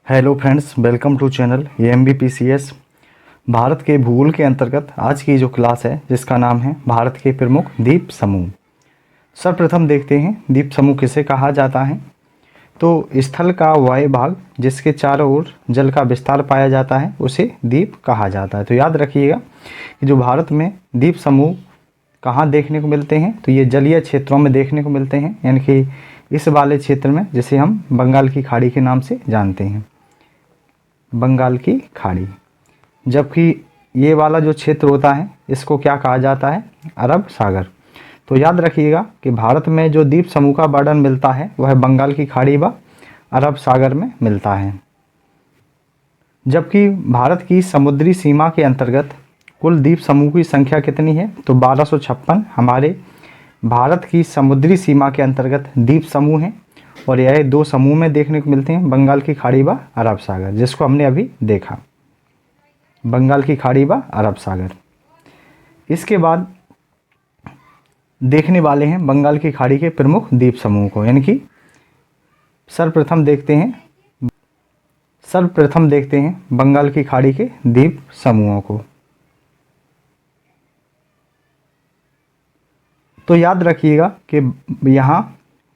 Hello friends, welcome to channel AMBPCS। Bharat के भूगोल के अंतर्गत आज की जो क्लास है जिसका नाम है भारत के प्रमुख द्वीप समूह। सर्वप्रथम देखते हैं द्वीप समूह किसे कहा जाता है। तो स्थल का वायु भाग जिसके चारों ओर जल का विस्तार पाया जाता है उसे द्वीप कहा जाता है। तो याद रखिएगा कि जो भारत में द्वीप समूह कहाँ देखने को मिलते हैं, तो ये जलीय क्षेत्रों में देखने को मिलते हैं, यानी कि इस वाले क्षेत्र में जिसे हम बंगाल की खाड़ी के नाम से जानते हैं, बंगाल की खाड़ी। जबकि ये वाला जो क्षेत्र होता है इसको क्या कहा जाता है, अरब सागर। तो याद रखिएगा कि भारत में जो द्वीप समूह का वर्णन मिलता है वह बंगाल की खाड़ी व अरब सागर में मिलता है। जबकि भारत की समुद्री सीमा के अंतर्गत कुल द्वीप समूह की संख्या कितनी है, तो 1256 हमारे भारत की समुद्री सीमा के अंतर्गत द्वीप समूह हैं और यह दो समूह में देखने को मिलते हैं, बंगाल की खाड़ी व अरब सागर, जिसको हमने अभी देखा, बंगाल की खाड़ी व अरब सागर। इसके बाद देखने वाले हैं बंगाल की खाड़ी के प्रमुख द्वीप समूह को, यानी कि सर्वप्रथम देखते हैं बंगाल की खाड़ी के द्वीप समूहों को। तो याद रखिएगा कि यहाँ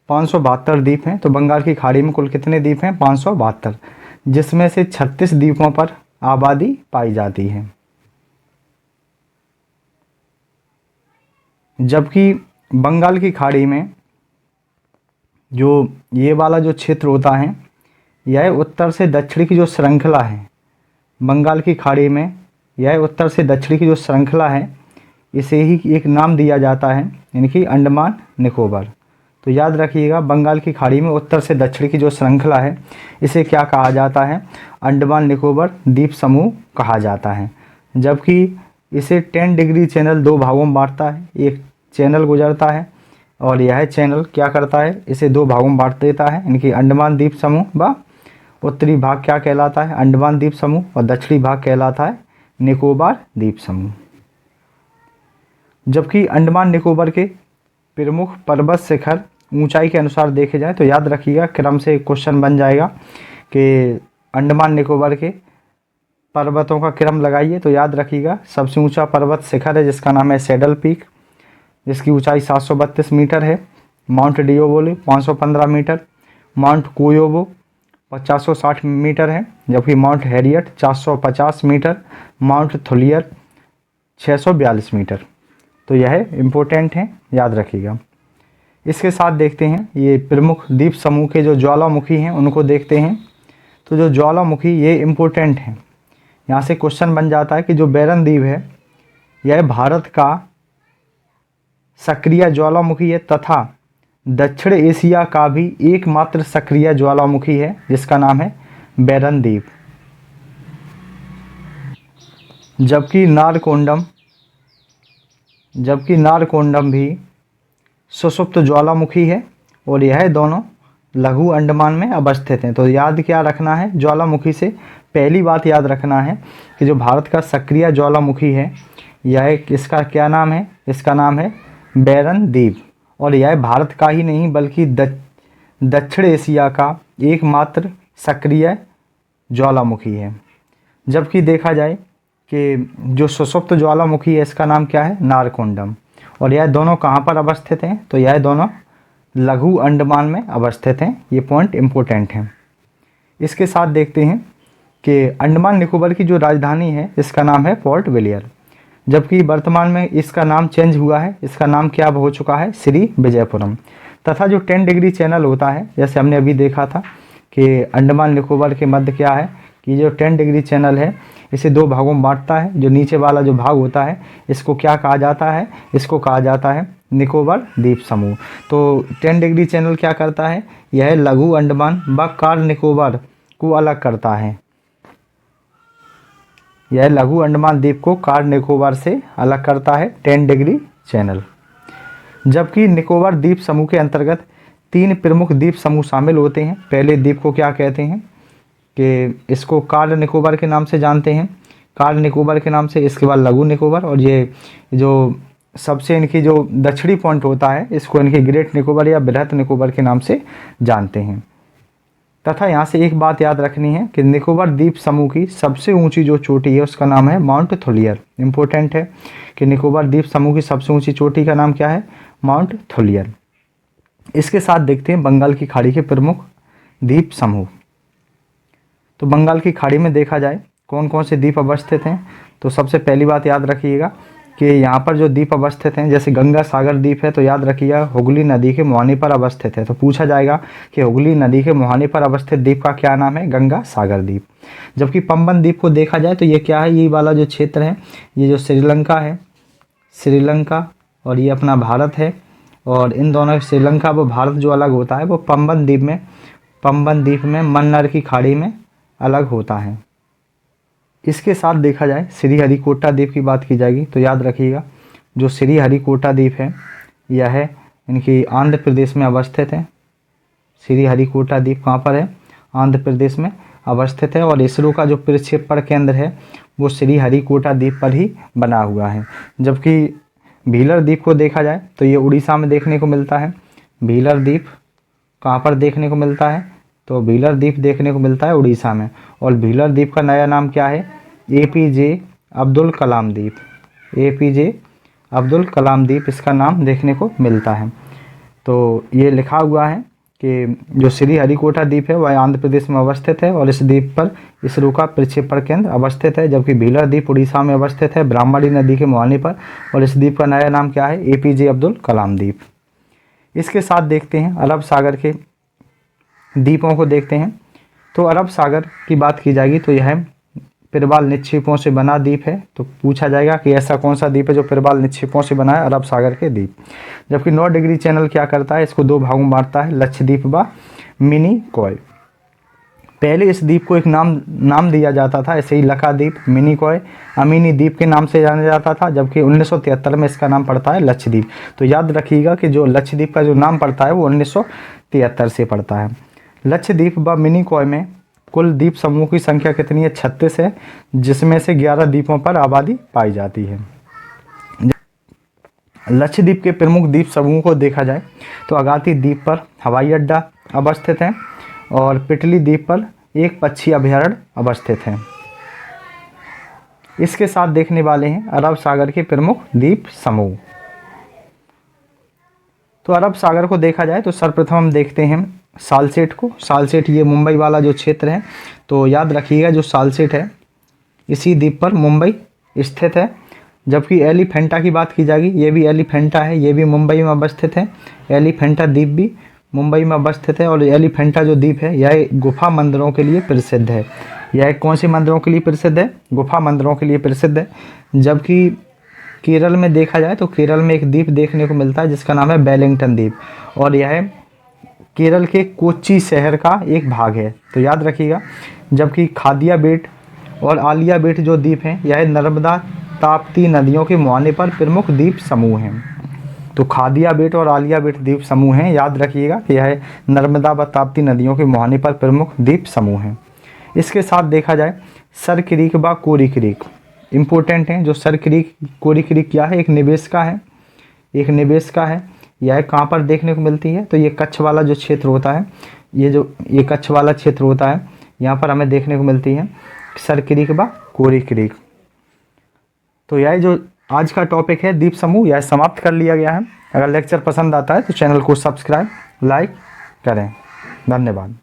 572 द्वीप हैं। तो बंगाल की खाड़ी में कुल कितने द्वीप हैं, 572, जिसमें से 36 द्वीपों पर आबादी पाई जाती है। जबकि बंगाल की खाड़ी में जो ये वाला जो क्षेत्र होता है यह उत्तर से दक्षिण की जो श्रृंखला है, बंगाल की खाड़ी में यह उत्तर से दक्षिण की जो श्रृंखला है इसे ही एक नाम दिया जाता है, यानी कि अंडमान निकोबार। तो याद रखिएगा बंगाल की खाड़ी में उत्तर से दक्षिण की जो श्रृंखला है इसे क्या कहा जाता है, अंडमान निकोबार द्वीप समूह कहा जाता है। जबकि इसे 10 डिग्री चैनल दो भागों में बांटता है, एक चैनल गुजरता है और यह चैनल क्या करता है, इसे दो भागों में बांट देता है, यानी कि अंडमान द्वीप समूह व उत्तरी भाग क्या कहलाता है, अंडमान द्वीप समूह, और दक्षिणी भाग कहलाता है निकोबार द्वीप समूह। जबकि अंडमान निकोबार के प्रमुख पर्वत शिखर ऊंचाई के अनुसार देखे जाए तो याद रखिएगा क्रम से क्वेश्चन बन जाएगा कि अंडमान निकोबार के पर्वतों का क्रम लगाइए। तो याद रखिएगा सबसे ऊंचा पर्वत शिखर है जिसका नाम है सैडल पीक, जिसकी ऊंचाई 732 मीटर है। माउंट डिओबोली 515 मीटर, माउंट कोयोबो 560 मीटर है, जबकि mount Harriet 450 metre, mount Thuillier 642 metre. तो यह इम्पोर्टेंट है, याद रखिएगा। इसके साथ देखते हैं ये प्रमुख द्वीप समूह के जो ज्वालामुखी हैं उनको देखते हैं। तो जो ज्वालामुखी ये इम्पोर्टेंट हैं, यहाँ से क्वेश्चन बन जाता है कि जो बैरन द्वीप है यह भारत का सक्रिय ज्वालामुखी है तथा दक्षिण एशिया का भी एकमात्र सक्रिय ज्वालामुखी है जिसका नाम है बैरन द्वीप। जबकि नारकोंडम भी सुषुप्त ज्वालामुखी है और यह दोनों लघु अंडमान में अवस्थित हैं। तो याद क्या रखना है, ज्वालामुखी से पहली बात याद रखना है कि जो भारत का सक्रिय ज्वालामुखी है यह इसका क्या नाम है, इसका नाम है बैरन द्वीप, और यह भारत का ही नहीं बल्कि दक्षिण एशिया का एकमात्र सक्रिय ज्वालामुखी है। जबकि देखा जाए कि जो सुषुप्त ज्वालामुखी है इसका नाम क्या है, नारकोंडम, और यह दोनों कहाँ पर अवस्थित हैं, तो यह दोनों लघु अंडमान में अवस्थित हैं। ये पॉइंट इम्पोर्टेंट हैं। इसके साथ देखते हैं कि अंडमान निकोबार की जो राजधानी है इसका नाम है पोर्ट ब्लेयर, जबकि वर्तमान में इसका नाम चेंज हुआ है, इसका नाम क्या हो चुका है, श्री विजयपुरम। तथा जो 10 डिग्री चैनल होता है, जैसे हमने अभी देखा था कि अंडमान निकोबार के मध्य क्या है कि जो 10 डिग्री चैनल है इसे दो भागों में बांटता है। जो नीचे वाला जो भाग होता है इसको क्या कहा जाता है, इसको कहा जाता है निकोबार द्वीप समूह। तो 10 डिग्री चैनल क्या करता है, यह लघु अंडमान व कार निकोबार को अलग करता है, यह लघु अंडमान द्वीप को कार निकोबार से अलग करता है 10 डिग्री चैनल। जबकि निकोबार द्वीप समूह के अंतर्गत 3 प्रमुख द्वीप समूह शामिल होते हैं। पहले द्वीप को क्या कहते हैं कि इसको कार निकोबार के नाम से जानते हैं, कार निकोबार के नाम से, इसके बाद लघु निकोबार, और ये जो सबसे इनकी जो दक्षिणी पॉइंट होता है इसको इनके ग्रेट निकोबार या बृहत निकोबार के नाम से जानते हैं। तथा यहाँ से एक बात याद रखनी है कि निकोबार द्वीप समूह की सबसे ऊंची जो चोटी है उसका नाम है माउंट थोलियर। इंपॉर्टेंट है कि निकोबार द्वीप समूह की सबसे ऊंची चोटी का नाम क्या है? माउंट थोलियर। इसके साथ देखते हैं बंगाल की खाड़ी के प्रमुख द्वीप समूह। तो बंगाल की खाड़ी में देखा जाए कौन कौन से द्वीप अवस्थित हैं, तो सबसे पहली बात याद रखिएगा कि यहाँ पर जो द्वीप अवस्थित हैं, जैसे गंगा सागर द्वीप है तो याद रखिएगा हुगली नदी के मुहाने पर अवस्थित है। तो पूछा जाएगा कि हुगली नदी के मुहाने पर अवस्थित द्वीप का क्या नाम है? गंगा सागर द्वीप। जबकि पंबन द्वीप को देखा जाए तो ये क्या है? ये वाला जो क्षेत्र है, ये जो श्रीलंका है, श्रीलंका और ये अपना भारत है, और इन दोनों श्रीलंका व भारत जो अलग होता है वो पंबन द्वीप में मन्नार की खाड़ी में अलग होता है। इसके साथ देखा जाए श्रीहरिकोटा द्वीप की बात की जाएगी तो याद रखिएगा जो श्रीहरिकोटा द्वीप है यह है इनकी आंध्र प्रदेश में अवस्थित है। श्रीहरिकोटा द्वीप कहाँ पर है? आंध्र प्रदेश में अवस्थित है। और इसरो का जो प्रक्षेपण केंद्र है वो श्रीहरिकोटा द्वीप पर ही बना हुआ है। जबकि व्हीलर द्वीप को देखा जाए तो ये उड़ीसा में देखने को मिलता है। व्हीलर द्वीप कहाँ पर देखने को मिलता है? तो व्हीलर द्वीप देखने को मिलता है उड़ीसा में। और व्हीलर द्वीप का नया नाम क्या है? APJ अब्दुल कलाम द्वीप। APJ अब्दुल कलाम द्वीप इसका नाम देखने को मिलता है। तो ये लिखा हुआ है कि जो श्रीहरिकोटा द्वीप है वह आंध्र प्रदेश में अवस्थित है और इस द्वीप पर इसरो का प्रक्षेपण केंद्र अवस्थित है। जबकि व्हीलर द्वीप उड़ीसा में अवस्थित है ब्रह्मणी नदी के मुहाने पर, और इस द्वीप का नया नाम क्या है? APJ अब्दुल कलाम द्वीप। इसके साथ देखते हैं अरब सागर के द्वीपों को देखते हैं। तो अरब सागर की बात की जाएगी तो यह प्रवाल निक्षेपों से बना द्वीप है। तो पूछा जाएगा कि ऐसा कौन सा द्वीप है जो प्रवाल निक्षेपों से बना है? अरब सागर के द्वीप। जबकि 9 डिग्री चैनल क्या करता है? इसको 2 भागों में बांटता है, लक्षद्वीप व मिनिकॉय। पहले इस द्वीप को एक नाम दिया जाता था, ऐसे ही लक्षद्वीप, मिनिकॉय, अमीनी द्वीप के नाम से जाना जाता था। जबकि 1973 में इसका नाम पड़ता है लक्षद्वीप। तो याद रखिएगा कि जो लक्षद्वीप का जो नाम पड़ता है वो 1973 से पड़ता है। लक्षद्वीप व मिनिकॉय में कुल द्वीप समूह की संख्या कितनी है? 36 है, जिसमें से 11 द्वीपों पर आबादी पाई जाती है। लक्षद्वीप के प्रमुख द्वीप समूह को देखा जाए तो अगाती द्वीप पर हवाई अड्डा अवस्थित है और पिटली द्वीप पर एक पक्षी अभयारण्य अवस्थित है। इसके साथ देखने वाले हैं अरब सागर के प्रमुख द्वीप समूह। तो अरब सागर को देखा जाए तो सर्वप्रथम हम देखते हैं सालसेट को। सालसेट ये मुंबई वाला जो क्षेत्र है, तो याद रखिएगा जो सालसेट है इसी द्वीप पर मुंबई स्थित है। जबकि एलिफेंटा की बात की जाएगी, ये भी एलिफेंटा है, ये भी मुंबई में अवस्थित है। एलिफेंटा द्वीप भी मुंबई में अवस्थित है। और एलिफेंटा जो द्वीप है यह गुफा मंदिरों के लिए प्रसिद्ध है। यह कौन से मंदिरों के लिए प्रसिद्ध है? गुफा मंदिरों के लिए प्रसिद्ध है। जबकि केरल में देखा जाए तो केरल में एक द्वीप देखने को मिलता है जिसका नाम है वेलिंगटन द्वीप, और यह केरल के कोच्चि शहर का एक भाग है। तो याद रखिएगा। जबकि खादिया बेट और आलिया बेट जो द्वीप हैं यह नर्मदा ताप्ती नदियों के मुहाने पर प्रमुख द्वीप समूह हैं। तो खादिया बेट और आलिया बेट द्वीप समूह हैं। याद रखिएगा कि यह नर्मदा व ताप्ती नदियों के मुहाने पर प्रमुख द्वीप समूह हैं। इसके साथ देखा जाए सर क्रीक व कोरी क्रीक इम्पोर्टेंट हैं। जो सर क्रीक कोरी क्रीक क्या है? एक निवेश का है। यह कहाँ पर देखने को मिलती है? तो ये कच्छ वाला जो क्षेत्र होता है, ये कच्छ वाला क्षेत्र होता है, यहाँ पर हमें देखने को मिलती है सर क्रीक व कोरी क्रीक। तो यह जो आज का टॉपिक है द्वीप समूह, यह समाप्त कर लिया गया है। अगर लेक्चर पसंद आता है तो चैनल को सब्सक्राइब लाइक करें। धन्यवाद।